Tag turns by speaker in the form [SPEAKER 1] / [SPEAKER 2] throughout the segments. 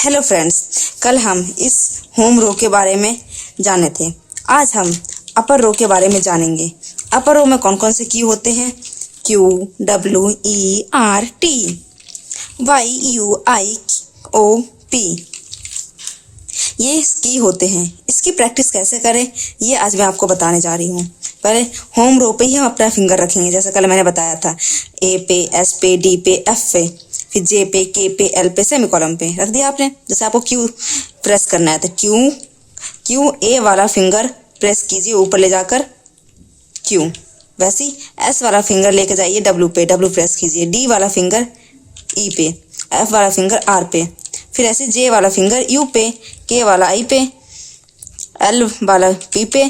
[SPEAKER 1] Hello friends, कल हम इस होम रो के बारे में जाने थे। आज हम अपर रो के बारे में जानेंगे। अपर रो में कौन कौन से की होते हैं? Q, W, E, R, T, Y, U, I, O, P, ये की होते हैं। इसकी प्रैक्टिस कैसे करें ये आज मैं आपको बताने जा रही हूँ। पहले होम रो पे ही हम अपना फिंगर रखेंगे, जैसे कल मैंने बताया था। ए पे, एस पे, डी पे, एफ पे, फिर जे पे, के पे, एल पे, सेमीकोलन पे रख दिया आपने। जैसे आपको क्यू प्रेस करना है तो क्यू ए वाला फिंगर प्रेस कीजिए ऊपर ले जाकर क्यू। वैसे ही एस वाला फिंगर लेके जाइए डब्ल्यू पे, डब्ल्यू प्रेस कीजिए। डी वाला फिंगर ई पे, एफ वाला फिंगर आर पे, फिर ऐसे जे वाला फिंगर यू पे, के वाला आई पे, एल वाला पी पे,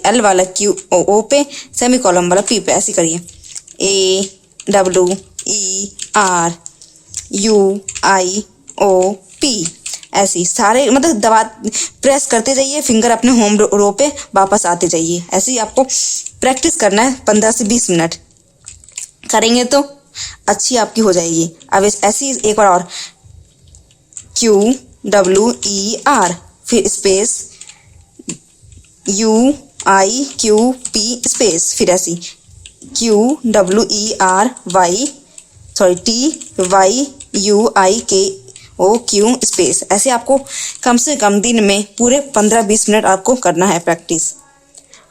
[SPEAKER 1] एल वाला क्यू ओ पे, सेमीकोलन वाला पी पे। ऐसे करिए। A, W, E, R, U, I, O, P. ऐसे सारे मतलब दबा प्रेस करते जाइए फिंगर अपने होम रो पे, वापस आते जाइए। ऐसे ही आपको प्रैक्टिस करना है 15 से 20 मिनट करेंगे तो अच्छी आपकी हो जाएगी। अब ऐसी एक बार और क्यू, डब्ल्यू, ई, आर, फिर space U, I, Q, P, space, फिर ऐसी Q, W, E, R, Y, T, Y, U, I, K, O, Q, space. ऐसे आपको कम से कम दिन में पूरे 15-20 मिनट आपको करना है प्रैक्टिस।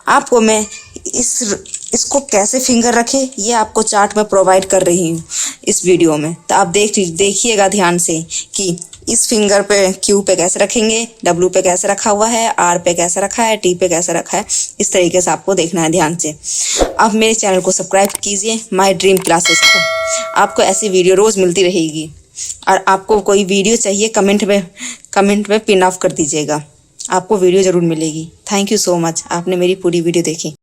[SPEAKER 1] आपको मैं इसको कैसे फिंगर रखे ये आपको चार्ट में प्रोवाइड कर रही हूँ इस वीडियो में, तो आप देखिएगा ध्यान से कि इस फिंगर पे क्यू पे कैसे रखेंगे, डब्ल्यू पे कैसे रखा हुआ है, आर पे कैसे रखा है, टी पे कैसे रखा है। इस तरीके से आपको देखना है ध्यान से। आप मेरे चैनल को सब्सक्राइब कीजिए, माय ड्रीम क्लासेस को। आपको ऐसी वीडियो रोज़ मिलती रहेगी। और आपको कोई वीडियो चाहिए कमेंट में पिन ऑफ कर दीजिएगा, आपको वीडियो ज़रूर मिलेगी। थैंक यू सो मच, आपने मेरी पूरी वीडियो देखी।